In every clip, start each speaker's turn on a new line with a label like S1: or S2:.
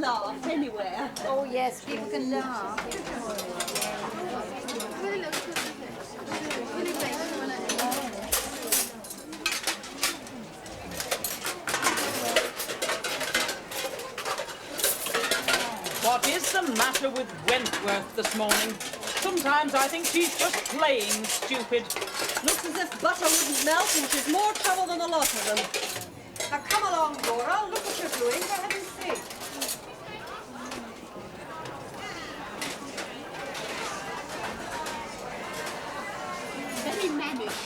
S1: laugh anywhere.
S2: Oh, yes, people can laugh.
S3: What is the matter with Wentworth this morning? Sometimes I think she's just plain stupid.
S1: Looks as if butter wouldn't melt, and she's more trouble than the lot of them. Now come along, Dora. Look what you're doing, for heaven's sake.
S4: Very mannish.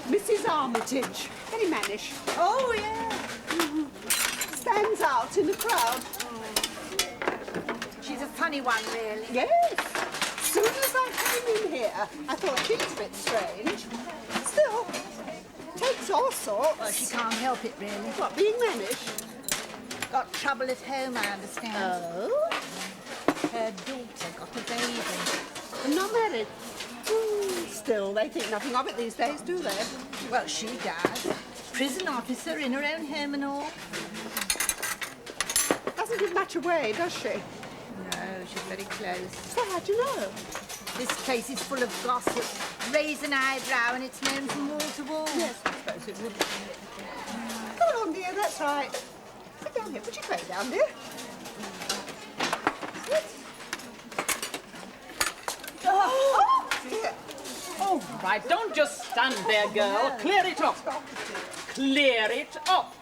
S4: Mrs. Armitage. Very mannish.
S1: Oh, yeah.
S4: Stands out in the crowd.
S2: She's a funny one, really.
S4: Yes. As soon as I came in here, I thought she was a bit strange. Still, takes all sorts.
S2: Well, she can't help it, really.
S4: What, being mannish?
S2: Got trouble at home, I understand.
S4: Oh?
S2: Her daughter got a baby.
S4: And not married? Still, they think nothing of it these days, do they?
S2: Well, she does. Prison officer in her own home and all.
S4: Doesn't give much away, does she?
S2: No, she's very close.
S4: So how'd you know?
S2: This place is full of gossip. Raise an eyebrow and it's known from wall to wall.
S4: Yes, I suppose it would. Come along, dear, that's right. Sit down here. Put your tray down, dear. Sit. Oh, dear.
S3: All right, don't just stand there, girl. Clear it up. Clear it up.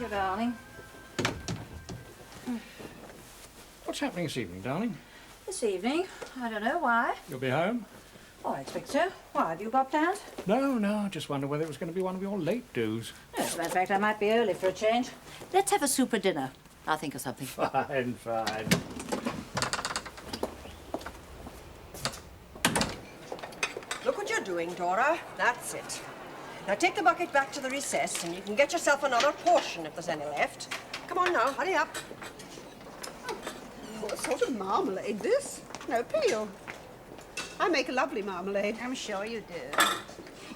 S2: Darling.
S5: What's happening this evening, darling?
S6: This evening? I don't know why.
S5: You'll be home?
S6: Oh, I expect so. Why, have you got plans?
S5: No, I just wonder whether it was going to be one of your late do's.
S6: No, as a matter of fact, I might be early for a change. Let's have a super dinner. I'll think of something.
S5: Fine.
S1: Look what you're doing, Dora. That's it. Now take the bucket back to the recess and you can get yourself another portion if there's any left. Come on now, hurry up.
S4: What sort of marmalade, this? No peel. I make a lovely marmalade.
S2: I'm sure you do.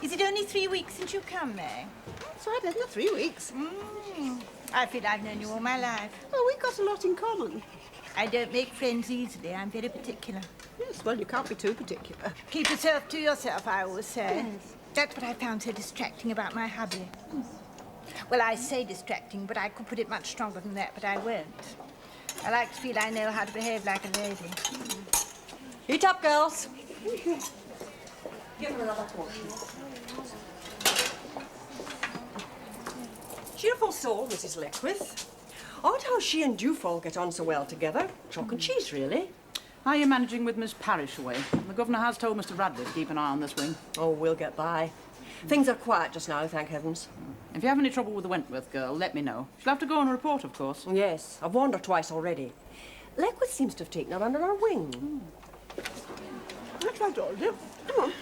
S2: Is it only 3 weeks since you come, May?
S4: That's right, Edna, 3 weeks.
S2: I feel I've known you all my life.
S4: Oh, we've got a lot in common.
S2: I don't make friends easily. I'm very particular.
S4: Yes, well, you can't be too particular.
S2: Keep yourself to yourself, I always say.
S4: Yes.
S2: That's what I found so distracting about my hubby. Well, I say distracting, but I could put it much stronger than that, but I won't. I like to feel I know how to behave like a lady.
S1: Eat up, girls. Give her another portion. Cheerful soul, Mrs. Leckwith. Odd how she and Dewfall get on so well together. Chalk and cheese, really.
S3: How are you managing with Miss Parrish away? The governor has told Mr. Radley to keep an eye on this wing.
S1: Oh, we'll get by. Things are quiet just now, thank heavens.
S3: If you have any trouble with the Wentworth girl, let me know. She'll have to go on a report, of course.
S1: Yes, I've warned her twice already. Leckwith seems to have taken her under her wing.
S4: That's right, Dora, dear. Come on.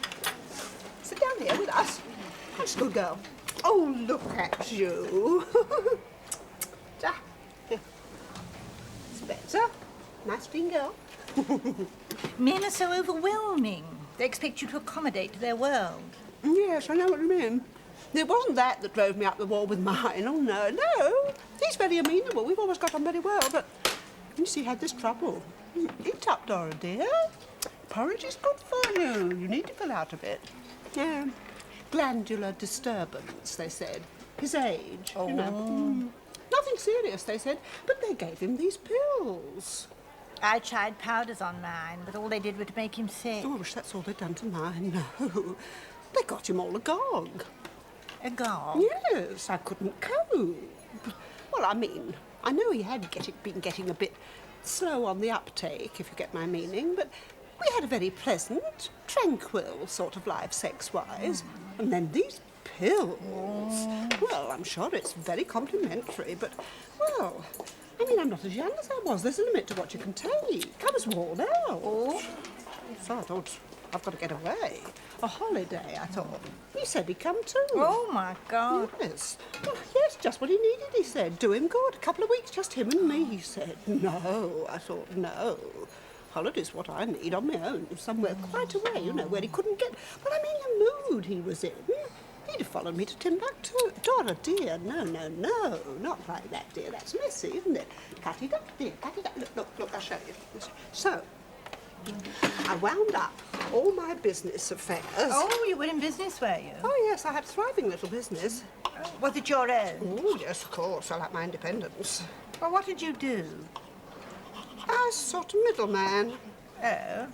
S4: Sit down here with us. That's a good girl. Oh, look at you. Spencer, nice clean girl.
S2: Men are so overwhelming. They expect you to accommodate to their world.
S4: Yes, I know what you mean. It wasn't that drove me up the wall with mine. Oh, no. He's very amenable. We've always got on very well, but you see, he had this trouble. Eat up, Dora, dear. Porridge is good for you. You need to fill out a bit. Yeah. Glandular disturbance, they said. His age, you know. Nothing serious, they said, but they gave him these pills.
S2: I tried powders on mine, but all they did was to make him sick.
S4: Oh, I wish that's all they'd done to mine. No. They got him all agog.
S2: Agog?
S4: Yes, I couldn't cope. Well, I mean, I know he had been getting a bit slow on the uptake, if you get my meaning, but we had a very pleasant, tranquil sort of life, sex-wise. And then these pills. Well, I'm sure it's very complimentary, but, well, I mean, I'm not as young as I was. There's a limit to what you can take. I was worn out. So I thought, I've got to get away. A holiday, I thought. He said he'd come too.
S2: Oh, my God.
S4: Yes. Well, yes, just what he needed, he said. Do him good. A couple of weeks, just him and me, he said. No, I thought, no. Holiday's what I need on my own, somewhere quite away, you know, where he couldn't get... Well, I mean, the mood he was in. He'd have followed me to Timbuktu. Dora, dear, no, no, no. Not like that, dear. That's messy, isn't it? Cut it up, dear, cut it up. Look, I'll show you. So, I wound up all my business affairs.
S2: Oh, you were in business, were you?
S4: Oh, yes, I had a thriving little business.
S2: Was it your own?
S4: Oh, yes, of course. I like my independence.
S2: Well, what did you do?
S4: I was sort of middleman.
S2: Oh.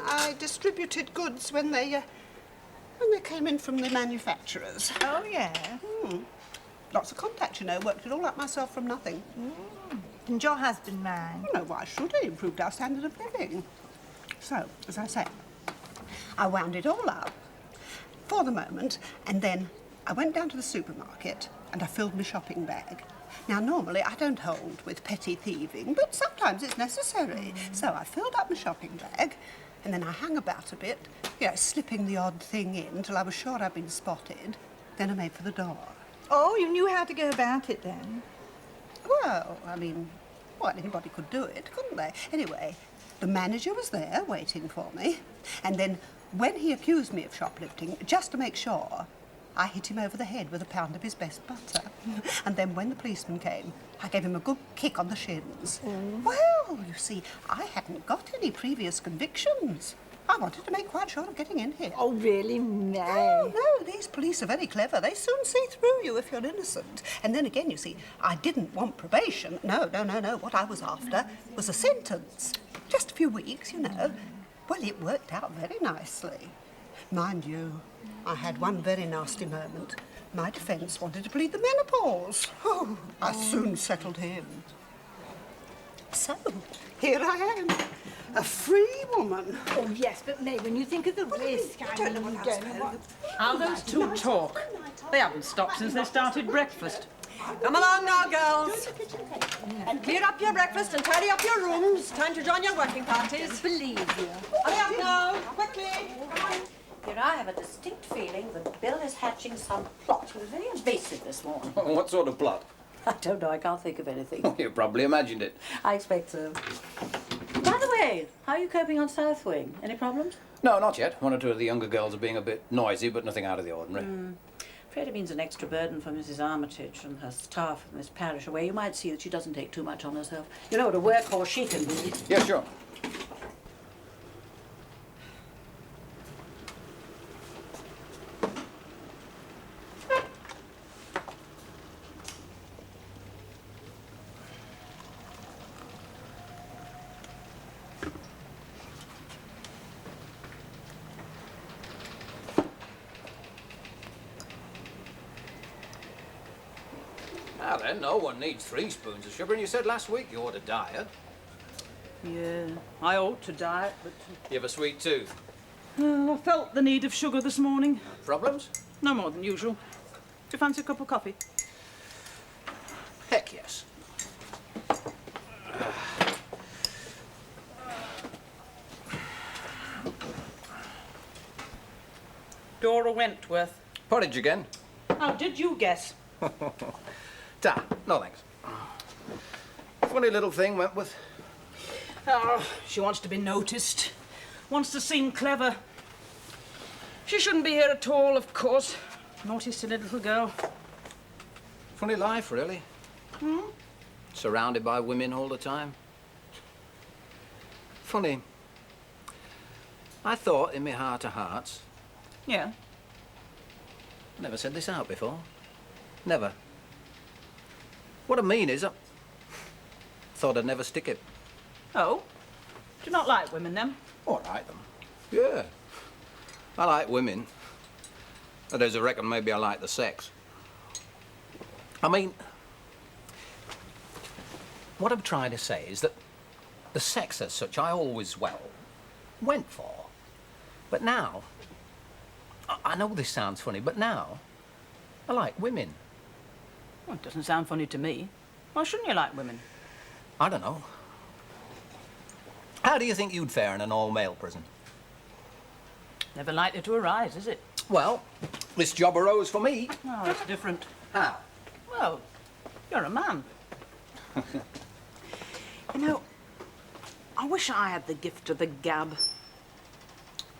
S4: I distributed goods when they came in from the manufacturers.
S2: Oh, yeah.
S4: Lots of contact, you know. Worked it all up myself from nothing.
S2: And your husband mind?
S4: No, why should he? Improved our standard of living. So, as I say, I wound it all up for the moment, and then I went down to the supermarket and I filled my shopping bag. Now, normally I don't hold with petty thieving, but sometimes it's necessary. So I filled up my shopping bag, and then I hung about a bit, you know, slipping the odd thing in till I was sure I'd been spotted. Then I made for the door.
S2: Oh, you knew how to go about it then?
S4: Well, I mean, well, anybody could do it, couldn't they? Anyway, the manager was there waiting for me, and then when he accused me of shoplifting, just to make sure, I hit him over the head with a pound of his best butter. And then when the policeman came, I gave him a good kick on the shins. Well, you see, I hadn't got any previous convictions. I wanted to make quite sure of getting in here.
S2: Oh, really, May?
S4: Oh, no, these police are very clever. They soon see through you if you're innocent. And then again, you see, I didn't want probation. No. What I was after was a sentence. Just a few weeks, you know. Well, it worked out very nicely. Mind you, I had one very nasty moment. My defence wanted to plead the menopause. Oh, I soon settled him. So, here I am, a free woman.
S2: Oh, yes, but May, when you think of the risk, I
S4: don't know
S2: mean,
S4: what
S2: you
S4: I
S2: don't know what...
S3: How those two talk. They haven't stopped since they started breakfast.
S1: Come along now, girls. And clear up your breakfast and tidy up your rooms. Time to join your working parties.
S2: Believe you.
S1: Hurry up now, quickly.
S6: Here, I have a distinct feeling that Bill is hatching some plot. He was very invasive this morning.
S7: What sort of plot?
S6: I don't know, I can't think of anything.
S7: Oh, you probably imagined it.
S6: I expect so. By the way, how are you coping on South Wing? Any problems?
S7: No, not yet. One or two of the younger girls are being a bit noisy, but nothing out of the ordinary.
S6: Afraid it means an extra burden for Mrs. Armitage and her staff in this parish, where you might see that she doesn't take too much on herself. You know what a workhorse she can be.
S7: Yeah, sure. Now then, no one needs 3 spoons of sugar, and you said last week you ought to diet.
S3: Yeah, I ought to diet, but
S7: You have a sweet tooth.
S3: I felt the need of sugar this morning.
S7: Problems?
S3: No more than usual. Do you fancy a cup of coffee?
S7: Heck yes.
S3: Dora Wentworth.
S7: Porridge again?
S3: How did you guess?
S7: Ta, no thanks. Funny little thing, Wentworth.
S3: Oh, she wants to be noticed. Wants to seem clever. She shouldn't be here at all, of course. Naughty, silly little girl.
S7: Funny life, really. Surrounded by women all the time. Funny. I thought in my heart of hearts,
S3: Yeah.
S7: never said this out before. Never. What I mean is, I thought I'd never stick it.
S3: Oh? Do you not like women, then?
S7: Oh, I like them. Yeah. I like women. That is, I reckon maybe I like the sex. I mean, what I'm trying to say is that the sex as such I always, well, went for. But now, I know this sounds funny, but now, I like women.
S3: Well, it doesn't sound funny to me. Why shouldn't you like women?
S7: I don't know. How do you think you'd fare in an all-male prison?
S3: Never likely to arise, is it?
S7: Well, this job arose for me.
S3: Oh, it's different.
S7: How?
S3: Well, you're a man. You know, I wish I had the gift of the gab.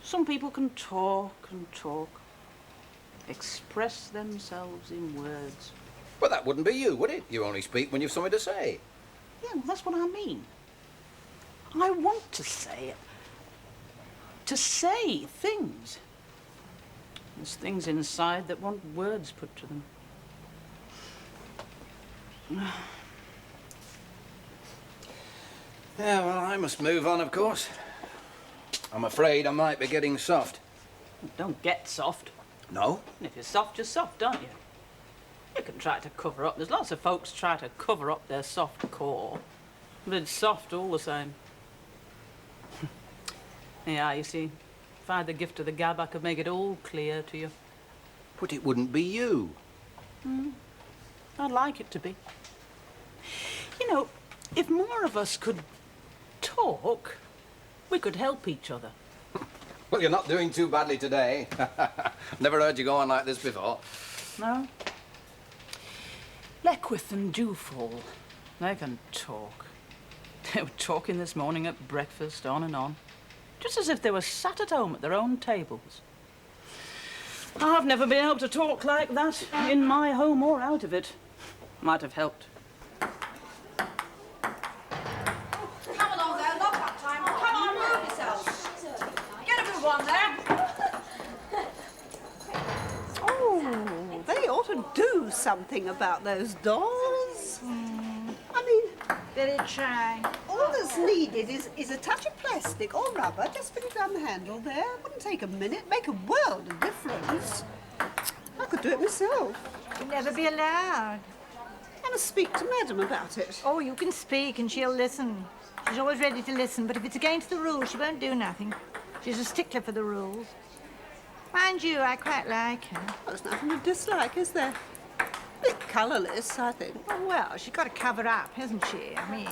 S3: Some people can talk and talk, express themselves in words.
S7: Well, that wouldn't be you, would it? You only speak when you've something to say.
S3: Yeah, well, that's what I mean. I want to say it. To say things. There's things inside that want words put to them.
S7: Yeah, well, I must move on, of course. I'm afraid I might be getting soft.
S3: Don't get soft.
S7: No?
S3: And if you're soft, you're soft, aren't you? You can try to cover up. There's lots of folks try to cover up their soft core. But it's soft all the same. Yeah, you see, if I had the gift of the gab, I could make it all clear to you.
S7: But it wouldn't be you.
S3: I'd like it to be. You know, if more of us could talk, we could help each other.
S7: Well, you're not doing too badly today. Never heard you go on like this before.
S3: No? Leckwith and Dewfall, they can talk. They were talking this morning at breakfast, on and on. Just as if they were sat at home at their own tables. I've never been able to talk like that, in my home or out of it. Might have helped.
S1: Come along there, lock up time. Come on, move yourself. Get a move on there.
S4: Oh, they ought to do something about those doors. I mean,
S2: Very try.
S4: all that's needed is a touch of plastic or rubber. Just put it around the handle there. Wouldn't take a minute. Make a world of difference. I could do it myself.
S2: You'll never be allowed.
S4: I must speak to Madam about it.
S2: Oh, you can speak and she'll listen. She's always ready to listen, but if it's against the rules, she won't do nothing. She's a stickler for the rules. Mind you, I quite like her.
S4: There's nothing to dislike, is there? A bit colourless, I think.
S2: Oh, well, she's got to cover up, hasn't she? I mean,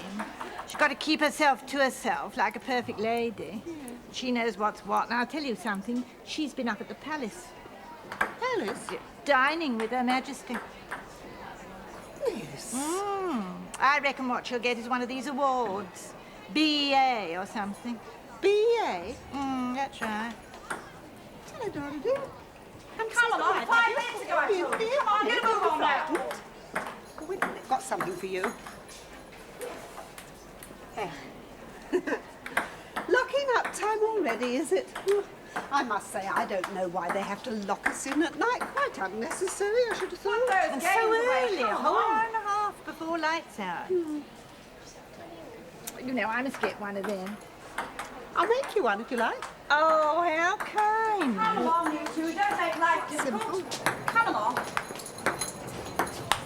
S2: she's got to keep herself to herself like a perfect lady. Yeah. She knows what's what. And I'll tell you something, she's been up at the palace.
S4: Palace?
S2: Dining with Her Majesty.
S4: Yes.
S2: I reckon what she'll get is one of these awards. BA or something.
S4: B.A.?
S2: That's right.
S4: Tell her, Dora, dear.
S1: Come along, 5 minutes ago I told you. Come on, get a move on now.
S4: Oh, wait a minute. Got something for you. Here. Locking up time already, is it? I must say, I don't know why they have to lock us in at night. Quite unnecessary, I should have thought.
S2: And so early, a whole hour and a half before lights out. You know, I must get one of them.
S4: I'll make you one if you like.
S2: Oh, how kind.
S1: Come along, you two. Don't make life difficult. Come along.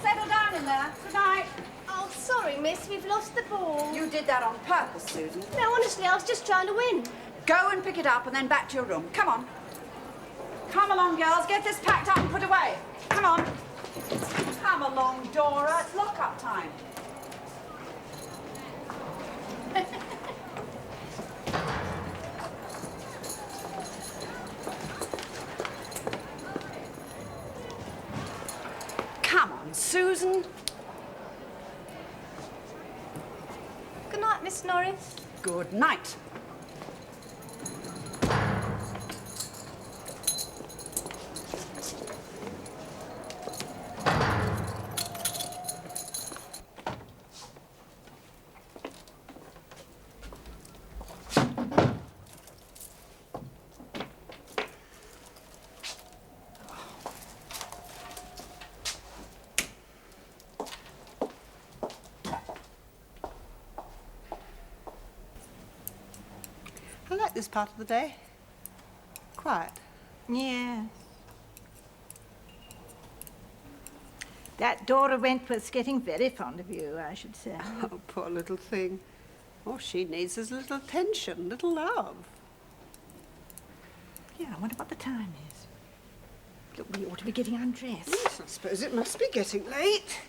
S1: Settle down in there. Good night.
S8: Oh, sorry, miss. We've lost the ball.
S1: You did that on purpose, Susan.
S8: No, honestly, I was just trying to win.
S1: Go and pick it up and then back to your room. Come on. Come along, girls. Get this packed up and put away. Come on. Come along, Dora. It's lock-up time. Come on, Susan.
S8: Good night, Miss Norris.
S1: Good night.
S4: I like this part of the day. Quiet.
S2: Yes. That Dora Wentworth's getting very fond of you, I should say.
S4: Oh, poor little thing. All she needs is a little attention, little love.
S2: Yeah, I wonder what the time is. Look, we ought to be getting undressed.
S4: Yes, I suppose it must be getting late.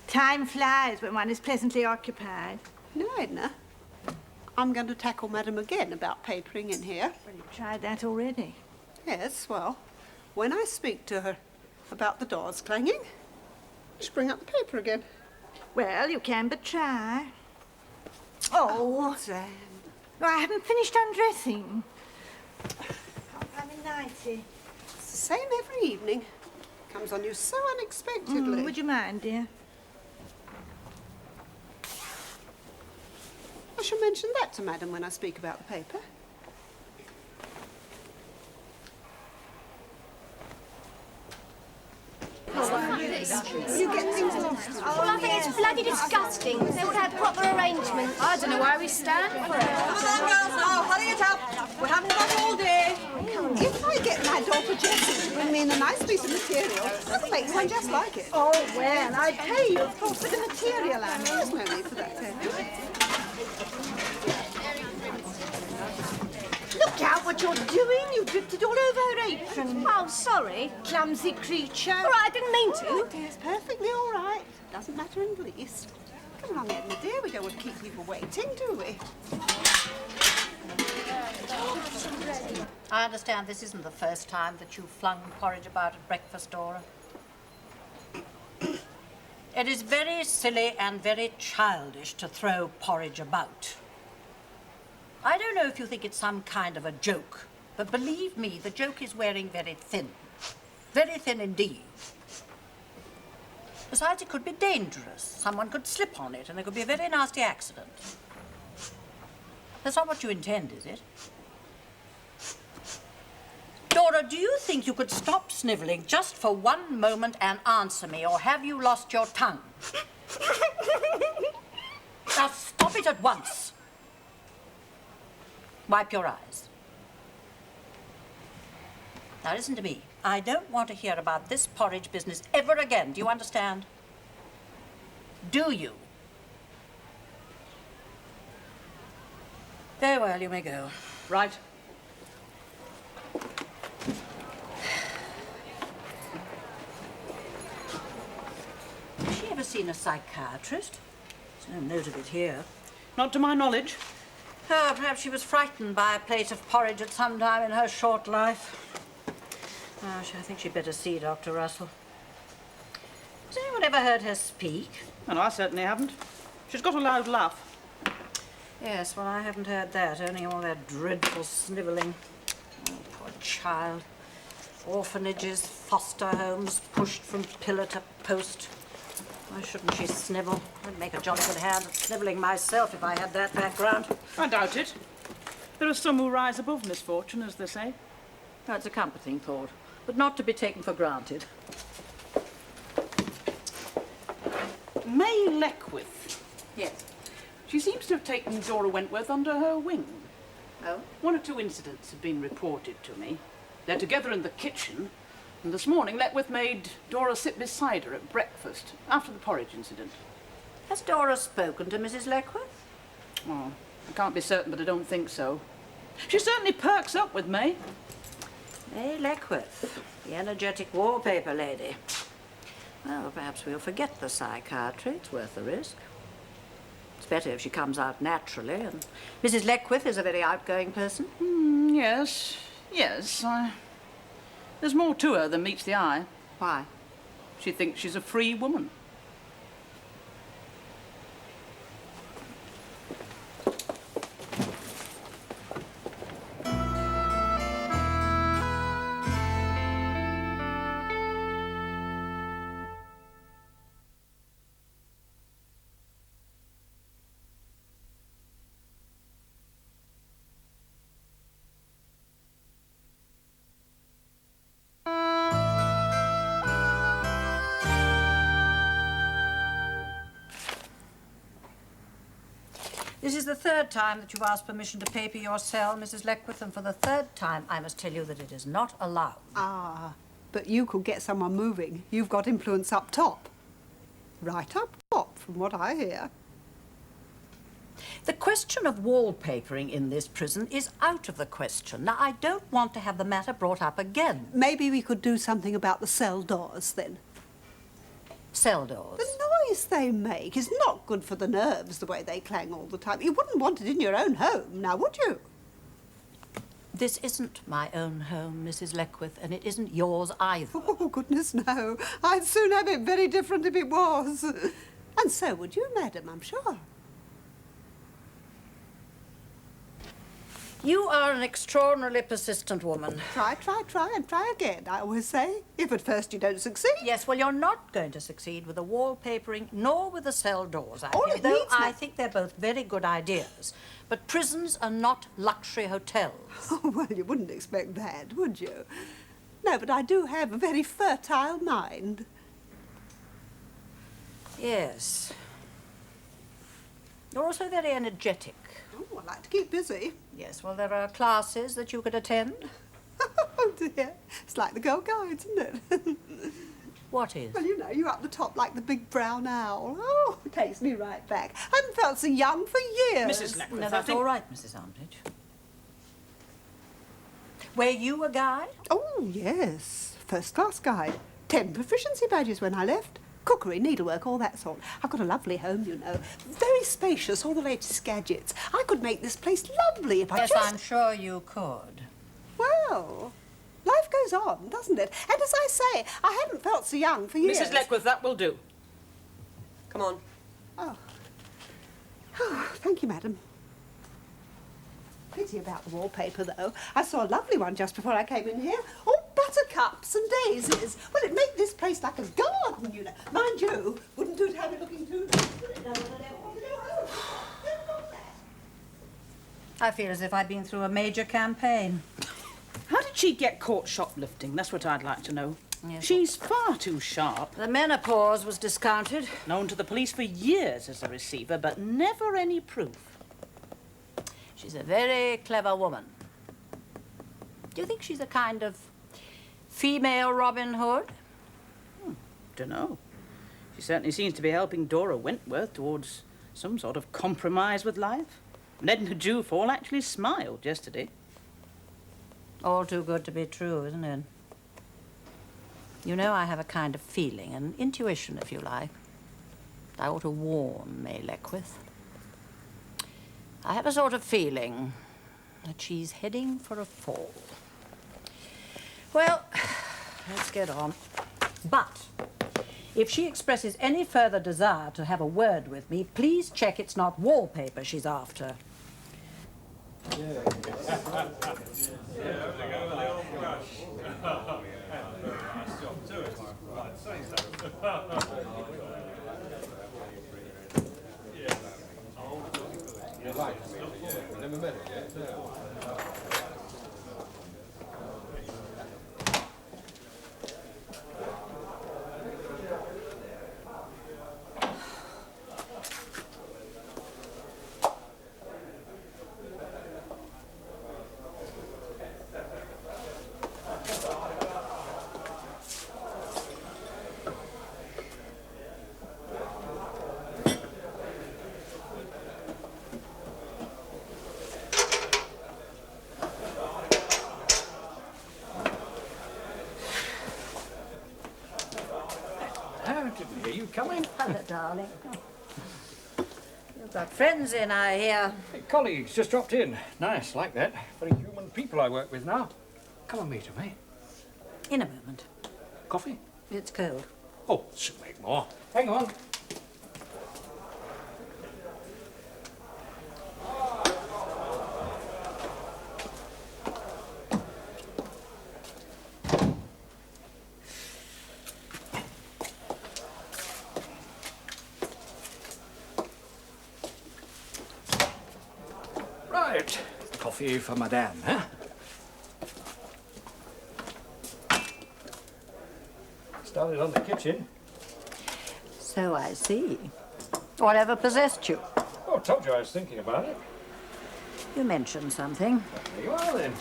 S2: Time flies when one is pleasantly occupied.
S4: No, Edna. I'm going to tackle Madam again about papering in here.
S2: Well, you've tried that already.
S4: Yes, well, when I speak to her about the doors clanging, just bring up the paper again.
S2: Well, you can but try. Oh,
S4: Sam.
S2: no, I haven't finished undressing. I'm in nighty.
S4: It's the same every evening. Comes on you so unexpectedly.
S2: Would you mind, dear?
S4: I shall mention that to Madam when I speak about the paper. You get things lost.
S8: Well, I think it's bloody disgusting. They would have proper arrangements.
S9: I don't know why we stand for it.
S1: Come on, girls, now, hurry it up. We haven't got all day.
S4: If I get my daughter Jessie to bring me in a nice piece of material, I'll make one just like it.
S2: Oh, well, I pay you, of course, for the material, I mean.
S4: There's no need for that, Faye.
S2: Look out what you're doing. You drifted all over her apron.
S8: Oh, sorry.
S2: Clumsy creature.
S8: All right, I didn't mean
S4: Oh,
S8: to.
S4: dear, it's perfectly all right. Doesn't matter in the least. Come along, Edna, dear. We don't want to keep people waiting, do we?
S6: I understand this isn't the first time that you've flung porridge about at breakfast, Dora. It is very silly and very childish to throw porridge about. I don't know if you think it's some kind of a joke, but believe me, the joke is wearing very thin. Very thin indeed. Besides, it could be dangerous. Someone could slip on it and there could be a very nasty accident. That's not what you intend, is it? Dora, do you think you could stop snivelling just for one moment and answer me, or have you lost your tongue? Now stop it at once. Wipe your eyes. Now listen to me. I don't want to hear about this porridge business ever again. Do you understand? Do you? Very well, you may go.
S3: Right.
S6: Has she ever seen a psychiatrist? There's no note of it here.
S3: Not to my knowledge.
S6: Oh, perhaps she was frightened by a plate of porridge at some time in her short life. Oh, I think she'd better see Dr. Russell. Has anyone ever heard her speak?
S3: Well, I certainly haven't. She's got a loud laugh.
S6: Yes, well, I haven't heard that, only all that dreadful snivelling. Oh, poor child. Orphanages, foster homes, pushed from pillar to post. Why shouldn't she snivel? I'd make a jolly good hand at snivelling myself if I had that background.
S3: I doubt it. There are some who rise above misfortune, as they say.
S6: That's a comforting thought, but not to be taken for granted.
S3: May Leckwith.
S6: Yes.
S3: She seems to have taken Dora Wentworth under her wing.
S6: Oh?
S3: One or two incidents have been reported to me. They're together in the kitchen, and this morning Leckwith made Dora sit beside her at breakfast after the porridge incident.
S6: Has Dora spoken to Mrs. Leckwith?
S3: Oh, I can't be certain, but I don't think so. She certainly perks up with May.
S6: May Leckwith, the energetic wallpaper lady. Well, perhaps we'll forget the psychiatry. It's worth the risk. It's better if she comes out naturally, and Mrs. Leckwith is a very outgoing person.
S3: Yes. There's more to her than meets the eye.
S6: Why?
S3: She thinks she's a free woman.
S6: This is the third time that you've asked permission to paper your cell, Mrs. Leckwith, and for the third time I must tell you that it is not allowed.
S4: Ah, but you could get someone moving. You've got influence up top. Right up top, from what I hear.
S6: The question of wallpapering in this prison is out of the question. Now, I don't want to have the matter brought up again.
S4: Maybe we could do something about the cell doors, then.
S6: Cell doors?
S4: The noise they make is not good for the nerves, the way they clang all the time. You wouldn't want it in your own home, now, would you?
S6: This isn't my own home, Mrs. Leckwith, and it isn't yours either.
S4: Oh, goodness, no. I'd soon have it very different if it was. And so would you, madam, I'm sure.
S6: You are an extraordinarily persistent woman.
S4: Try, and try again, I always say. If at first you don't succeed.
S6: Yes, well, you're not going to succeed with the wallpapering nor with the cell doors, I
S4: All
S6: think.
S4: it
S6: Though
S4: needs
S6: I think they're both very good ideas. But prisons are not luxury hotels.
S4: Oh, well, you wouldn't expect that, would you? No, but I do have a very fertile mind.
S6: Yes. You're also very energetic.
S4: Oh, I like to keep busy.
S6: Yes, well, there are classes that you could attend.
S4: Oh, dear. It's like the Girl Guides, isn't it?
S6: What is?
S4: Well, you know, you're up the top like the big brown owl. Oh, it takes me right back. I haven't felt so young for years.
S3: Mrs. Leckwith,
S6: No, that's all right, Mrs. Armitage. Were you a guide?
S4: Oh, yes. First-class guide. 10 proficiency badges when I left. Cookery, needlework, all that sort. I've got a lovely home, you know. Very spacious, all the latest gadgets. I could make this place lovely if I
S6: Yes,
S4: just...
S6: I'm sure you could.
S4: Well, life goes on, doesn't it? And as I say, I haven't felt so young for years.
S3: Mrs. Leckwith, that will do.
S1: Come on.
S4: Oh. Oh, thank you, madam. Pity about the wallpaper, though. I saw a lovely one just before I came in here. All buttercups and daisies. Well, it'd make this place like a garden, you know. Mind you, wouldn't do to have it looking too nice, would it? No, no, no.
S6: I feel as if I'd been through a major campaign.
S3: How did she get caught shoplifting? That's what I'd like to know.
S6: Yes.
S3: She's far too sharp.
S6: The menopause was discounted.
S3: Known to the police for years as a receiver, but never any proof.
S6: She's a very clever woman. Do you think she's a kind of female Robin Hood?
S3: Dunno. She certainly seems to be helping Dora Wentworth towards some sort of compromise with life. And Edna Dewfall actually smiled yesterday.
S6: All too good to be true, isn't it? You know, I have a kind of feeling, an intuition, if you like. I ought to warn May Leckwith. I have a sort of feeling that she's heading for a fall. Well, let's get on. But if she expresses any further desire to have a word with me, please check it's not wallpaper she's after.
S5: Are you coming?
S6: Hello, darling. You've got friends in, I hear.
S5: Hey, colleagues just dropped in. Nice, like that. Very human people I work with now. Come and meet them, eh?
S6: In a moment.
S5: Coffee?
S6: It's cold.
S5: Oh, soon make more. Hang on. Right. Coffee for Madame, huh? Started on the kitchen.
S6: So I see. Whatever possessed you?
S5: Oh, told you I was thinking about it.
S6: You mentioned something.
S5: There you are, then.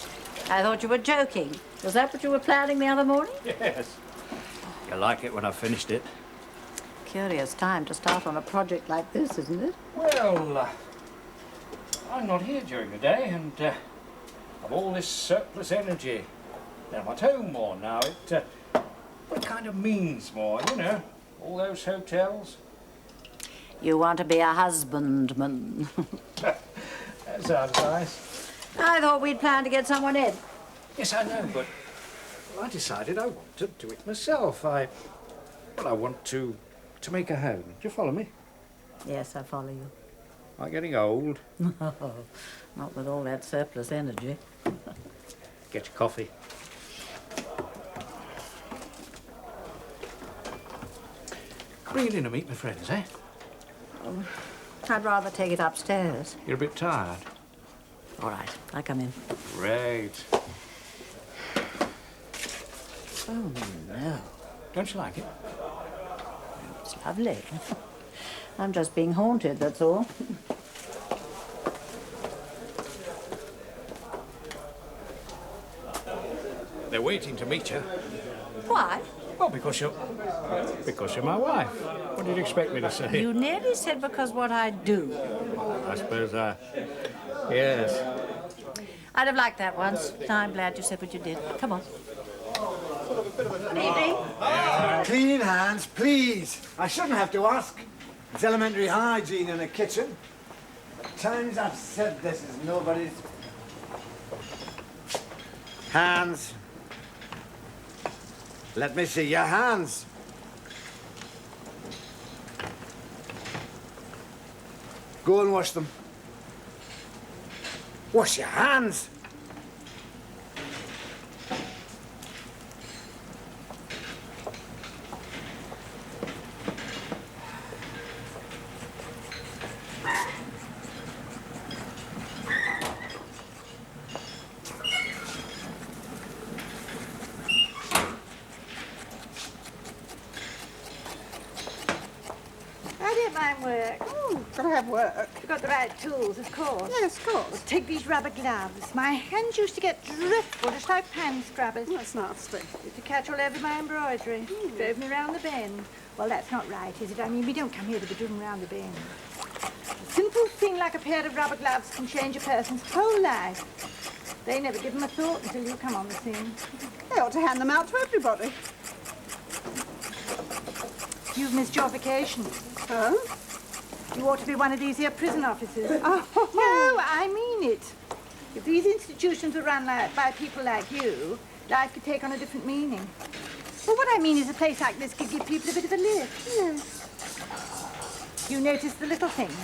S6: I thought you were joking. Was that what you were planning the other morning?
S5: Yes.
S7: You like it when I've finished it?
S6: Curious time to start on a project like this, isn't it?
S5: Well, I'm not here during the day, and I've all this surplus energy. I'm at home more now. It kind of means more, you know. All those hotels.
S6: You want to be a husbandman.
S5: That sounds nice.
S6: I thought we'd planned to get someone in.
S5: Yes, I know, but I decided I want to do it myself. I want to make a home. Do you follow me?
S6: Yes, I follow you.
S5: Am I getting old?
S6: No, not with all that surplus energy.
S5: Get your coffee. Bring it in and meet my friends, eh?
S6: I'd rather take it upstairs.
S5: You're a bit tired.
S6: All right, I come in.
S5: Great.
S6: Oh, no.
S5: Don't you like it?
S6: It's lovely. I'm just being haunted, that's all.
S5: They're waiting to meet you.
S6: Why?
S5: Well, because you're my wife. What did you expect me to say?
S6: You nearly said because what I do.
S5: I suppose yes.
S6: I'd have liked that once. I'm glad you said what you did. Come on. Good evening.
S10: Clean hands, please. I shouldn't have to ask. It's elementary hygiene in a kitchen. Times I've said this is nobody's. Hands. Let me see your hands. Go and wash them. Wash your hands.
S4: Gotta have work.
S2: You've got the right tools, of course.
S4: Yes, of course.
S2: Take these rubber gloves. My hands used to get dreadful, just like pan scrubbers.
S4: That's nasty.
S2: Used to catch all over my embroidery. Drove me round the bend. Well, that's not right, is it? I mean, we don't come here to be driven round the bend. A simple thing like a pair of rubber gloves can change a person's whole life. They never give them a thought until you come on the scene.
S4: They ought to hand them out to everybody.
S2: You've missed your vacation.
S4: Oh?
S2: You ought to be one of these here prison officers.
S4: Oh.
S2: No, I mean it. If these institutions were run by people like you, life could take on a different meaning. Well, what I mean is a place like this could give people a bit of a lift.
S4: Yes.
S2: You notice the little things.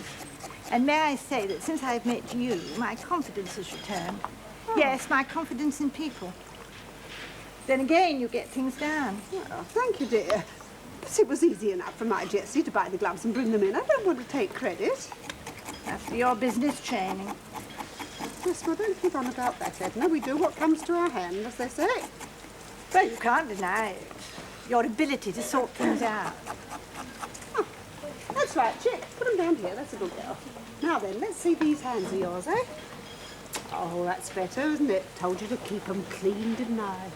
S2: And may I say that since I've met you, my confidence has returned. Oh. Yes, my confidence in people. Then again, you get things done.
S4: Oh, thank you, dear. But it was easy enough for my Jessie to buy the gloves and bring them in. I don't want to take credit.
S2: After your business training.
S4: Yes, well, don't keep on about that, Edna. We do what comes to our hand, as they say.
S2: Well, you can't deny it. Your ability to sort things out.
S4: Oh, that's right, Chick. Put them down here. That's a good girl. Now then, let's see these hands of yours, eh? Oh, that's better, isn't it? Told you to keep them clean, didn't I?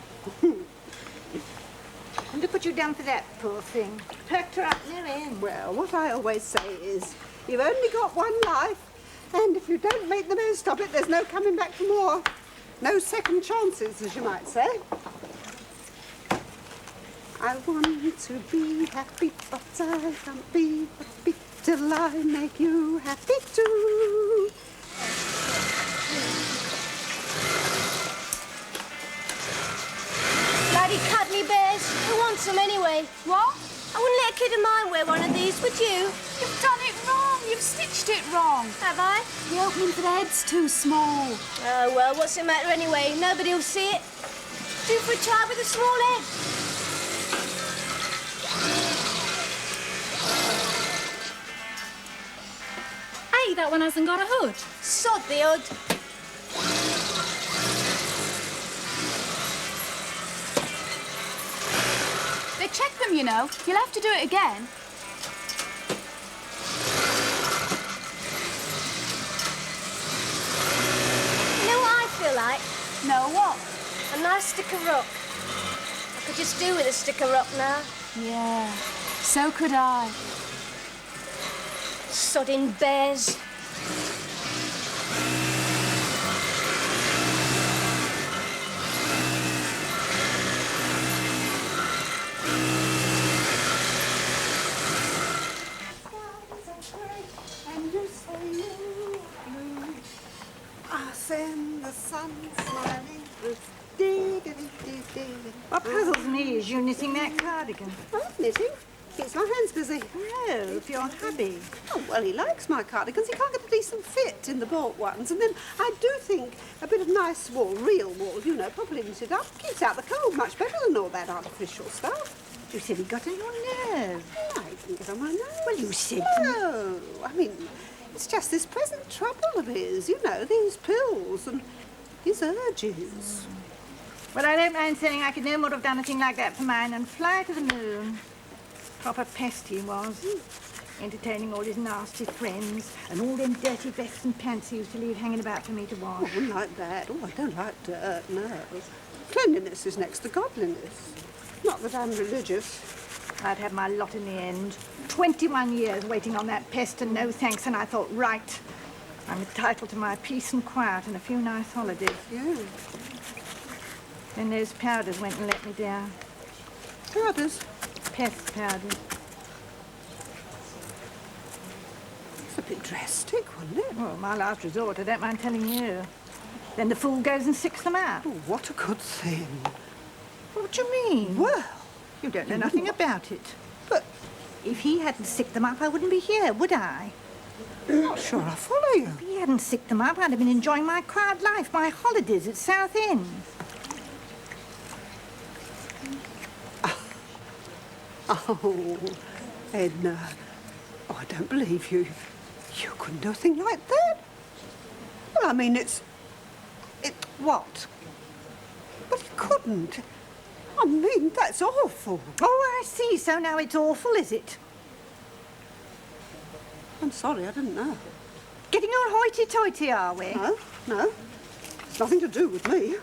S2: And to put you down for that, poor thing. Perked her up near end.
S4: Well, what I always say is, you've only got one life, and if you don't make the most of it, there's no coming back for more. No second chances, as you might say. I want to be happy, but I can't be happy till I make you happy too.
S8: Bloody cuddly bears. Who wants them anyway?
S9: What?
S8: I wouldn't let a kid of mine wear one of these, would you?
S9: You've done it wrong. You've stitched it wrong.
S8: Have I?
S9: The opening for the head's too small.
S8: Oh, well, what's the matter anyway? Nobody will see it. Do for a child with a small head.
S9: Hey, that one hasn't got a hood.
S8: Sod the hood.
S9: They check them, you know. You'll have to do it again.
S8: You know what I feel like?
S9: No, what?
S8: A nice stick of rock. I could just do with a stick of rock now.
S9: Yeah, so could I.
S8: Sodding bears.
S4: and the sun smiling through.
S2: What puzzles me is you knitting that cardigan.
S4: Oh, knitting? Keeps my hands busy.
S2: No, for your hubby.
S4: Oh, well, he likes my cardigans. He can't get a decent fit in the bought ones. And then I do think a bit of nice wool, real wool, you know, properly knitted up, keeps out the cold much better than all that artificial stuff.
S2: You said he got on your nerves.
S4: No, he didn't get on my nerves.
S2: Well, you said...
S4: No, I mean, it's just this present trouble of his, you know, these pills and his urges.
S2: Well, I don't mind saying I could no more have done a thing like that for mine and fly to the moon. Proper pest he was. Entertaining all his nasty friends and all them dirty vests and pants he used to leave hanging about for me to wash.
S4: Oh, I wouldn't like that. Oh, I don't like dirt, no. Cleanliness is next to godliness. Not that I'm religious.
S2: I'd have my lot in the end. 21 years waiting on that pest and no thanks, and I thought, right, I'm entitled to my peace and quiet and a few nice holidays.
S4: Yeah.
S2: Then those powders went and let me down.
S4: Powders?
S2: Pest powders.
S4: It's a bit drastic, wasn't it?
S2: Well, my last resort, I don't mind telling you. Then the fool goes and sicks them out.
S4: Oh, what a good thing.
S2: What do you mean?
S4: Well,
S2: you don't know nothing about it.
S4: But
S2: if he hadn't sicked them up, I wouldn't be here, would I?
S4: I'm not sure I follow you.
S2: If he hadn't sicked them up, I'd have been enjoying my quiet life, my holidays at Southend.
S4: Oh, Edna. Oh, I don't believe you. You couldn't do a thing like that. Well, I mean, what? But you couldn't. I mean, that's awful.
S2: Oh, I see. So now it's awful, is it?
S4: I'm sorry, I didn't know.
S2: Getting all hoity-toity, are we?
S4: No, no. It's nothing to do with me.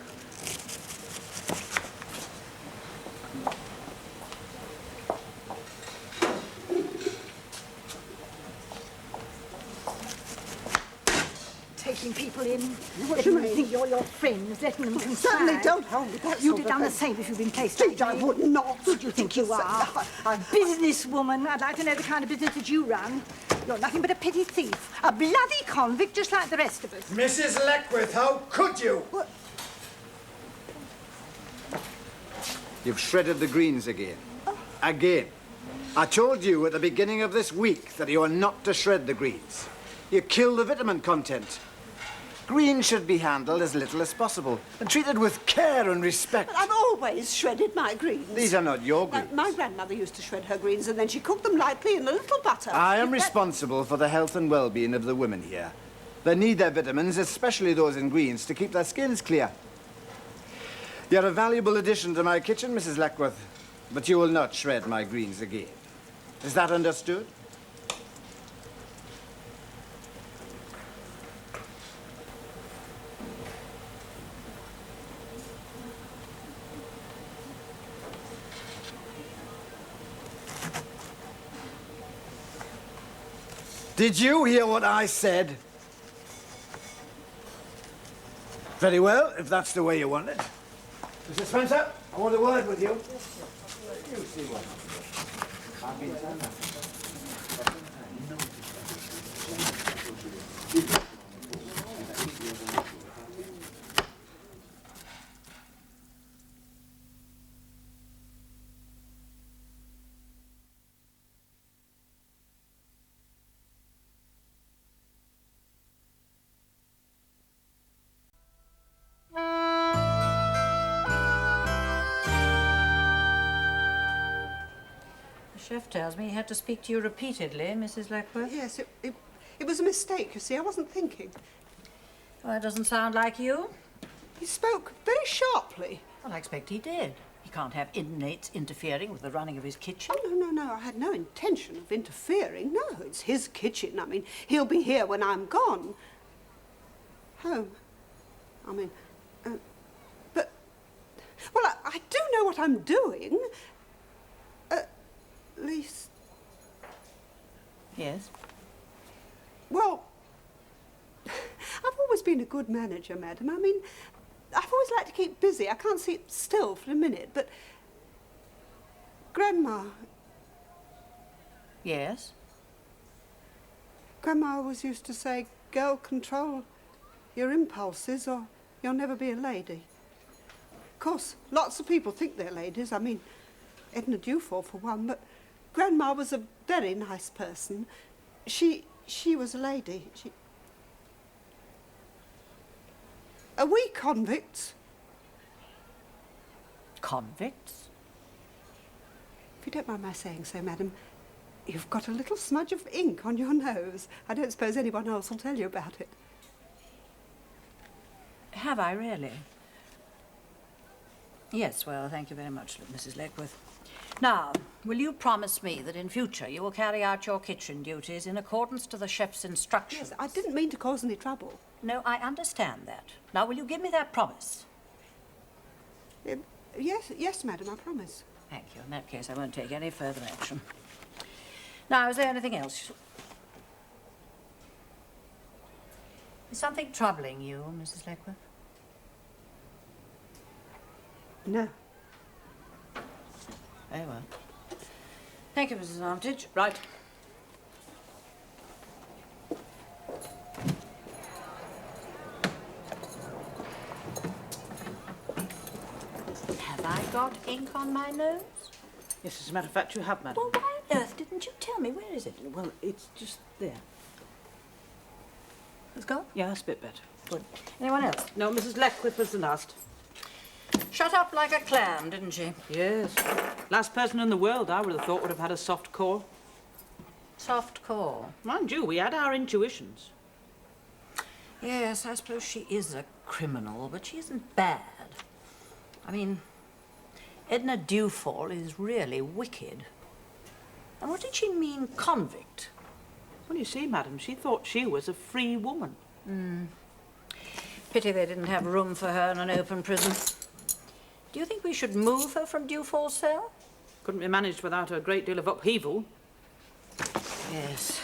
S2: Taking people in,
S4: What do you
S2: letting them
S4: mean?
S2: think you're your friends, letting them conspire.
S4: Certainly don't hold me that
S2: You'd
S4: sort
S2: have
S4: of
S2: done the
S4: thing.
S2: same if you'd been placed
S4: Indeed,
S2: like
S4: I
S2: me.
S4: would not.
S2: Who do you think you are? A businesswoman. I'd like to know the kind of business that you run. You're nothing but a petty thief, a bloody convict just like the rest of us.
S10: Mrs. Leckwith, how could you?
S4: What?
S7: You've shredded the greens again. Again. I told you at the beginning of this week that you are not to shred the greens. You kill the vitamin content. Greens should be handled as little as possible and treated with care and respect.
S4: But I've always shredded my greens.
S7: These are not your greens.
S4: My grandmother used to shred her greens and then she cooked them lightly in a little butter.
S7: I am responsible for the health and well-being of the women here. They need their vitamins, especially those in greens, to keep their skins clear. You're a valuable addition to my kitchen, Mrs. Leckwith, but you will not shred my greens again. Is that understood? Did you hear what I said? Very well, if that's the way you want it.
S10: Mr. Spencer, I want a word with you.
S7: You see what? I've been telling her.
S6: The chef tells me he had to speak to you repeatedly, Mrs. Leckwith.
S4: Yes, it was a mistake, you see. I wasn't thinking.
S6: Well, that doesn't sound like you.
S4: He spoke very sharply.
S6: Well, I expect he did. He can't have inmates interfering with the running of his kitchen.
S4: Oh, no. I had no intention of interfering. No, it's his kitchen. I mean, he'll be here when I'm gone. Home. I mean, but... Well, I do know what I'm doing. At least...
S6: Yes?
S4: Well, I've always been a good manager, madam. I mean, I've always liked to keep busy. I can't sit still for a minute, but... Grandma...
S6: Yes?
S4: Grandma always used to say, girl, control your impulses or you'll never be a lady. Of course, lots of people think they're ladies. I mean, Edna Dewfall for one, but Grandma was a very nice person. She was a lady. Are we convicts?
S6: Convicts?
S4: If you don't mind my saying so, madam, you've got a little smudge of ink on your nose. I don't suppose anyone else will tell you about it.
S6: Have I really? Yes, well, thank you very much, Mrs. Leckwith. Now, will you promise me that in future you will carry out your kitchen duties in accordance to the chef's instructions?
S4: Yes, I didn't mean to cause any trouble.
S6: No, I understand that. Now, will you give me that promise?
S4: Yes, madam, I promise.
S6: Thank you. In that case, I won't take any further action. Now, is there anything else? Is something troubling you, Mrs. Leckwith?
S4: No.
S6: Very well. Thank you, Mrs. Armitage.
S3: Right.
S6: Have I got ink on my nose?
S3: Yes, as a matter of fact, you have, madam.
S6: Well, why on earth didn't you tell me? Where is it?
S3: Well, it's just there.
S6: It's gone?
S3: Yeah, that's a bit better.
S6: Good. Anyone else?
S3: No, Mrs. Leckwith was the last.
S6: Shut up like a clam, didn't she?
S3: Yes. Last person in the world I would have thought would have had a soft core.
S6: Soft core.
S3: Mind you, we had our intuitions.
S6: Yes, I suppose she is a criminal, but she isn't bad. I mean, Edna Dewfall is really wicked. And what did she mean, convict?
S3: Well, you see, madam, she thought she was a free woman.
S6: Pity they didn't have room for her in an open prison. Do you think we should move her from Dewfall's cell?
S3: Couldn't be managed without a great deal of upheaval.
S6: Yes.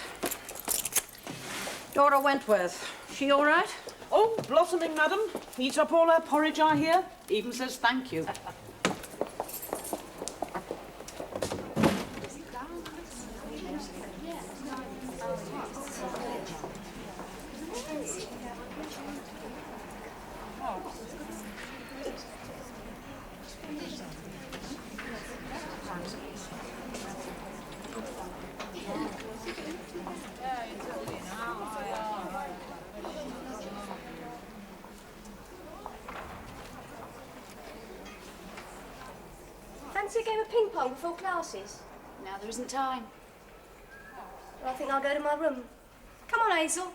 S6: Dora Wentworth, she all right?
S3: Oh, blossoming, madam. Eats up all her porridge, I hear. Even says thank you.
S8: Fancy a game of ping pong before classes?
S9: Now there isn't time.
S8: Well, I think I'll go to my room. Come on, Hazel.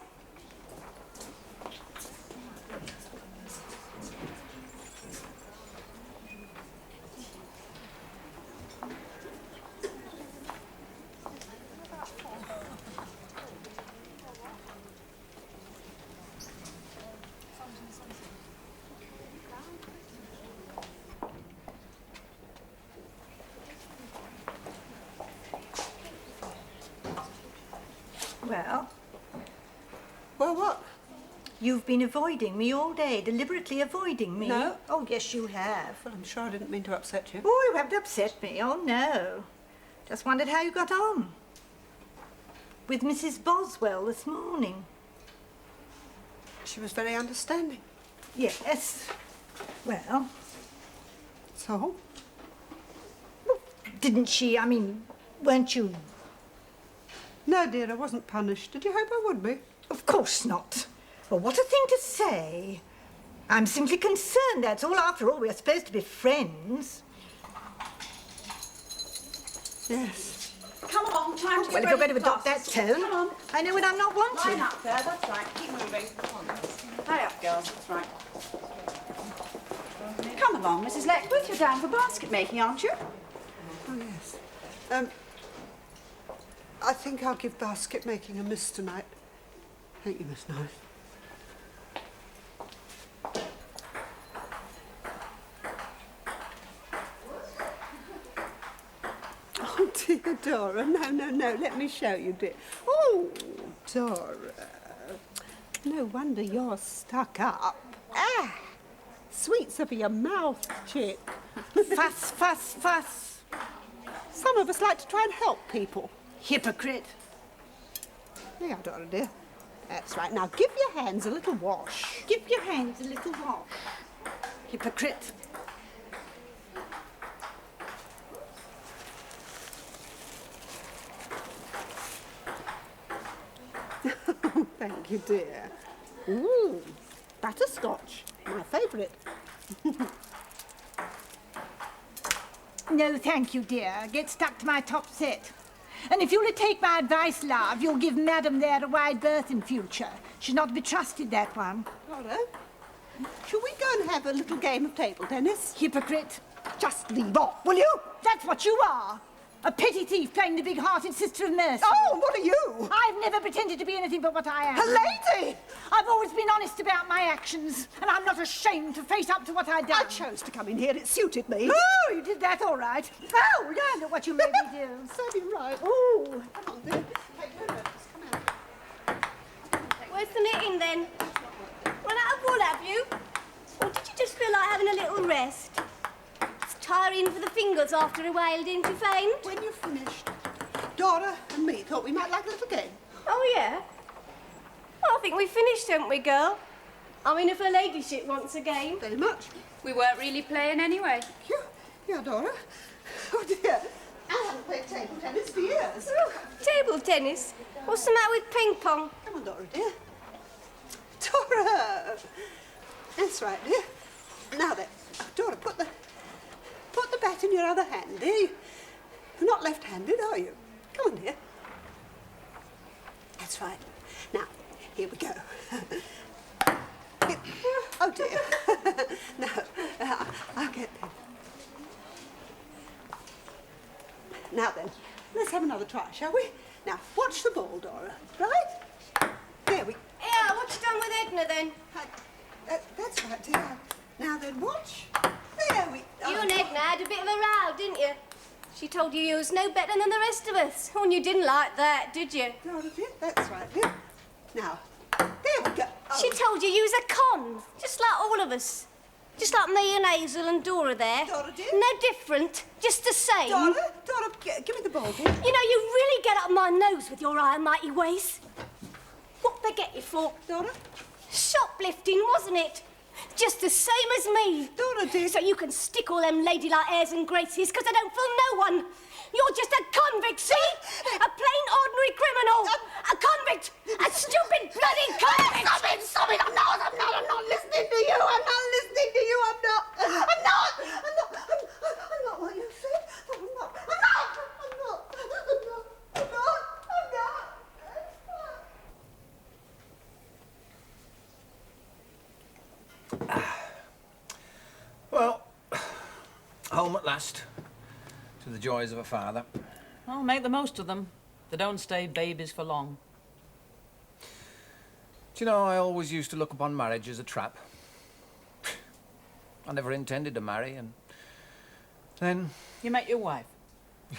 S2: Well,
S4: what?
S2: You've been avoiding me all day, deliberately avoiding me.
S4: No.
S2: Oh, yes, you have.
S4: Well, I'm sure I didn't mean to upset you.
S2: Oh, you haven't upset me. Oh, no. Just wondered how you got on. With Mrs. Boswell this morning.
S4: She was very understanding.
S2: Yes. Well.
S4: So?
S2: Well, didn't she, I mean, weren't you...
S4: No, dear, I wasn't punished. Did you hope I would be?
S2: Of course not. Well, what a thing to say. I'm simply concerned, that's all. After all, we're supposed to be friends.
S4: Yes.
S9: Come along, time to
S2: Well, if you're going to adopt that tone,
S9: Come on.
S2: I know when I'm not wanted.
S9: Line up there, that's right. Keep moving. Come on. Hurry up, girls, that's right. Come along, Mrs. Leckwith, you're down for basket making, aren't you?
S4: Oh, yes. I think I'll give basket making a miss tonight. Thank you, Miss Norris. Oh, dear Dora. No. Let me show you, dear. Oh, Dora. No wonder you're stuck up. Ah! Sweets over your mouth, chick.
S2: Fuss.
S4: Some of us like to try and help people.
S2: Hypocrite.
S4: Yeah, Dora, dear. That's right. Now give your hands a little wash.
S2: Give your hands a little wash. Hypocrite.
S4: Thank you, dear. Ooh, butterscotch, my favourite.
S2: No, thank you, dear. Get stuck to my top set. And if you'll take my advice, love, you'll give Madam there a wide berth in future. She's not to be trusted, that one.
S4: Dora, shall we go and have a little game of table tennis?
S2: Hypocrite.
S4: Just leave off, will you?
S2: That's what you are. A petty thief playing the big-hearted sister of mercy.
S4: Oh, what are you?
S2: I've never pretended to be anything but what I am.
S4: A lady!
S2: I've always been honest about my actions, and I'm not ashamed to face up to what I've done.
S4: I chose to come in here. It suited me.
S2: Oh, you did that all right. Oh, yeah, look what you made me do.
S4: Serve you right.
S2: Oh.
S4: Come on, dear. Take no notice. Come out.
S8: Where's the knitting then? Run out of wool, have you? Or did you just feel like having a little rest? It's tiring for the fingers after a while, didn't you find?
S4: When you've finished, Dora and me thought we might like a little game.
S8: Oh, yeah? Well, I think we've finished, haven't we, girl? I mean, if her ladyship wants a game.
S4: Very much.
S9: We weren't really playing anyway.
S4: Yeah, Dora. Oh, dear. I haven't played table tennis for years.
S8: Oh, table tennis? What's the matter with ping pong?
S4: Come on, Dora, dear. Dora! That's right, dear. Now then, Dora, put the bat in your other hand, dear. You're not left-handed, are you? Come on, dear. That's right. Now, here we go. Oh, dear. No, I'll get there. Now then, let's have another try, shall we? Now, watch the ball, Dora, right? There we...
S8: Yeah, what you done with Edna, then?
S4: That's right, dear. Now then, watch. There we...
S8: You and Edna had a bit of a row, didn't you? She told you was no better than the rest of us. Oh, and you didn't like that, did you?
S4: Dora, dear, that's right, dear. Now, there we go. Oh.
S8: She told you was a con, just like all of us. Just like me and Hazel and Dora there.
S4: Dora, dear?
S8: No different, just the same.
S4: Dora, give me the ball, dear.
S8: You know, you really get up my nose with your almighty ways. What they get you for?
S4: Dora?
S8: Shoplifting, wasn't it? Just the same as me.
S4: Dora, dear.
S8: So you can stick all them ladylike airs and graces, because I don't fool no one. You're just a convict, see? A plain, ordinary criminal. A convict. A stupid, bloody convict.
S4: Stop it. I'm not listening to you. I'm not listening to you. I'm not what you said. I'm not.
S5: Well, home at last, to the joys of a father.
S3: Well, make the most of them. They don't stay babies for long.
S5: Do you know, I always used to look upon marriage as a trap. I never intended to marry, and then...
S3: You met your wife?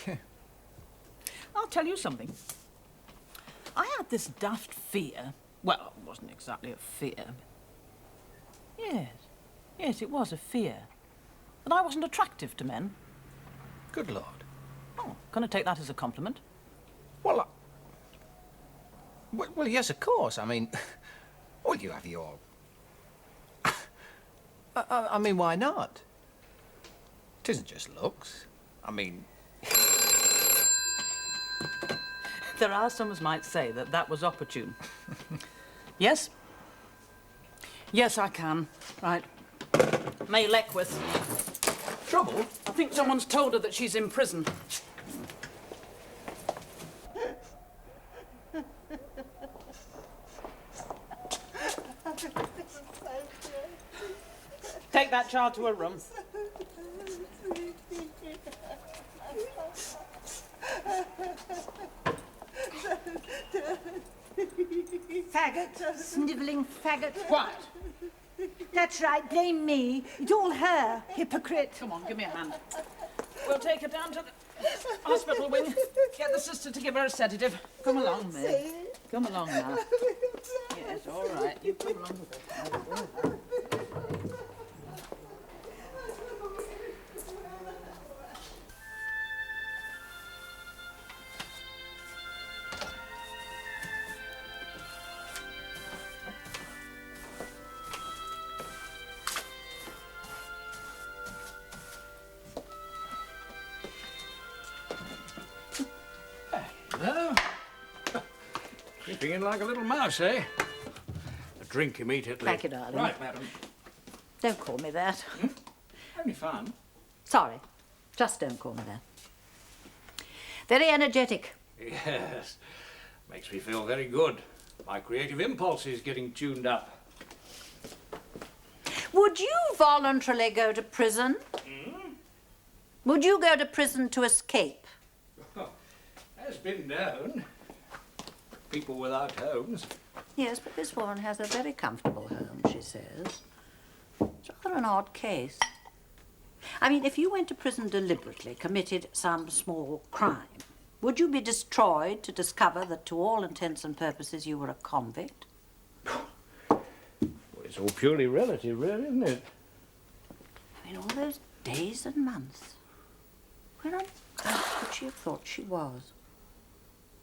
S5: Yeah.
S3: I'll tell you something. I had this daft fear. Well, it wasn't exactly a fear. Yes, it was a fear. That I wasn't attractive to men.
S5: Good Lord.
S3: Oh, can I take that as a compliment?
S5: Well, well, yes, of course. I mean, well, you have your... I mean, why not? It isn't just looks. I mean...
S3: There are some as might say that that was opportune. Yes? Yes, I can. Right. May Leckwith. Trouble? I think someone's told her that she's in prison. Take that child to her room.
S2: Faggot, snivelling faggot.
S3: Quiet.
S2: That's right, blame me. It's all her, hypocrite.
S3: Come on, give me a hand. We'll take her down to the hospital wing. Get the sister to give her a sedative. Come along, May. Come along now. Yes, all right. You come along with us.
S5: Slipping in like a little mouse, eh? A drink immediately.
S6: Thank you, darling.
S5: Right, madam.
S6: Don't call me that.
S5: Only fun.
S6: Sorry. Just don't call me that. Very energetic.
S5: Yes. Makes me feel very good. My creative impulse is getting tuned up.
S6: Would you voluntarily go to prison? Would you go to prison to escape?
S5: Has been known. People without homes.
S6: Yes, but this woman has a very comfortable home, she says. It's rather an odd case. I mean, if you went to prison deliberately, committed some small crime, would you be destroyed to discover that to all intents and purposes you were a convict?
S5: Well, it's all purely relative, really, isn't it?
S6: I mean, all those days and months. Where on earth could she have thought she was?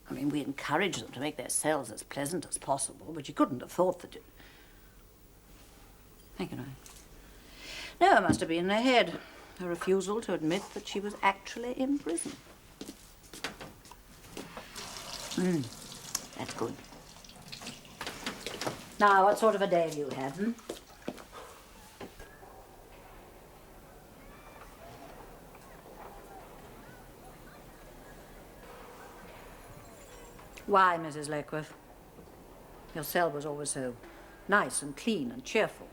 S6: I mean, we encourage them to make their cells as pleasant as possible, but you couldn't have thought that it... Thank you, Norris. No, it must have been in her head. Her refusal to admit that she was actually in prison. That's good. Now, what sort of a day have you had, Why, Mrs. Leckwith? Your cell was always so nice and clean and cheerful.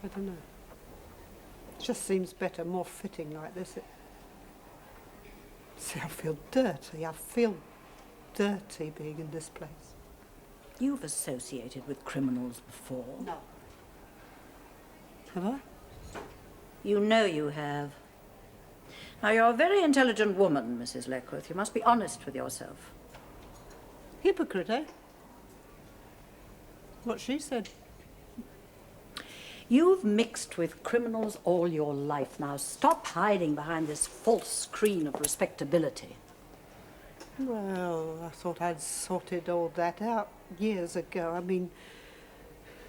S4: I don't know. It just seems better, more fitting like this. See, I feel dirty. I feel dirty being in this place.
S6: You've associated with criminals before.
S4: No. Have I?
S6: You know you have. Now, you're a very intelligent woman, Mrs. Leckwith. You must be honest with yourself.
S4: Hypocrite, eh? What she said.
S6: You've mixed with criminals all your life. Now, stop hiding behind this false screen of respectability.
S4: Well, I thought I'd sorted all that out years ago. I mean,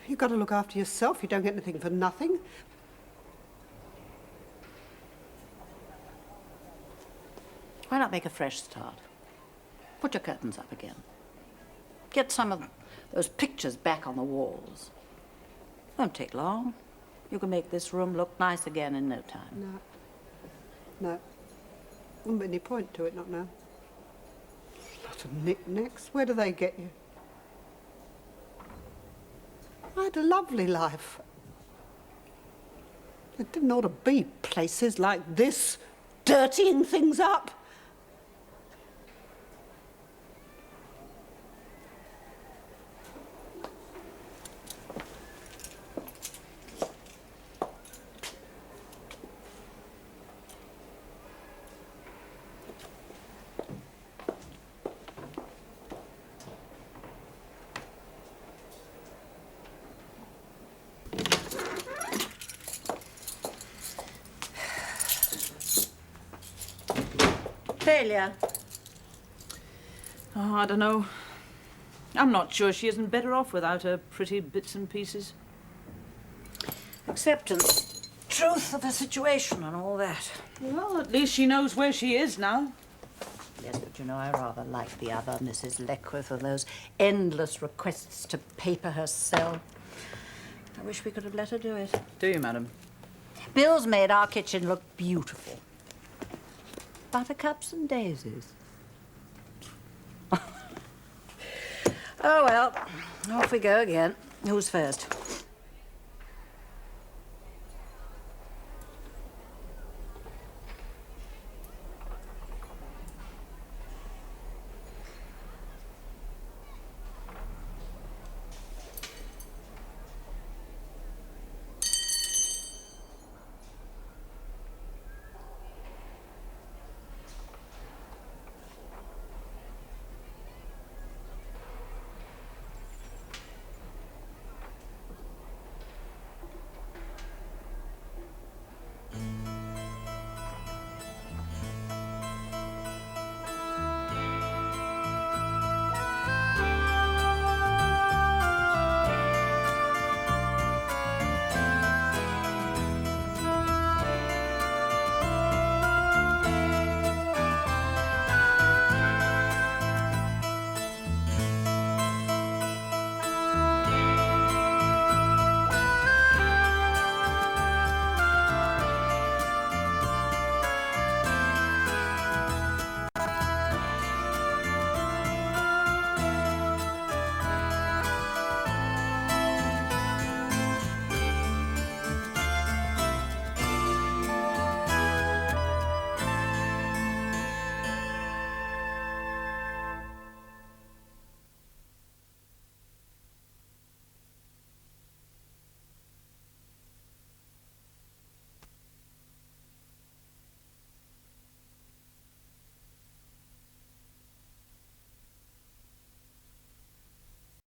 S4: you've got to look after yourself. You don't get anything for nothing.
S6: Why not make a fresh start? Put your curtains up again. Get some of those pictures back on the walls. Won't take long. You can make this room look nice again in no time.
S4: No. Wouldn't be any point to it, not now. Lot of knickknacks. Where do they get you? I had a lovely life. There didn't ought to be places like this, dirtying things up.
S6: Failure.
S3: Oh, I don't know. I'm not sure she isn't better off without her pretty bits and pieces.
S6: Acceptance. Truth of the situation and all that.
S3: Well, at least she knows where she is now.
S6: Yes, but you know, I rather like the other Mrs. Leckwith with those endless requests to paper her cell. I wish we could have let her do it.
S3: Do you, madam?
S6: Bill's made our kitchen look beautiful. Buttercups and daisies. Oh, well, off we go again. Who's first?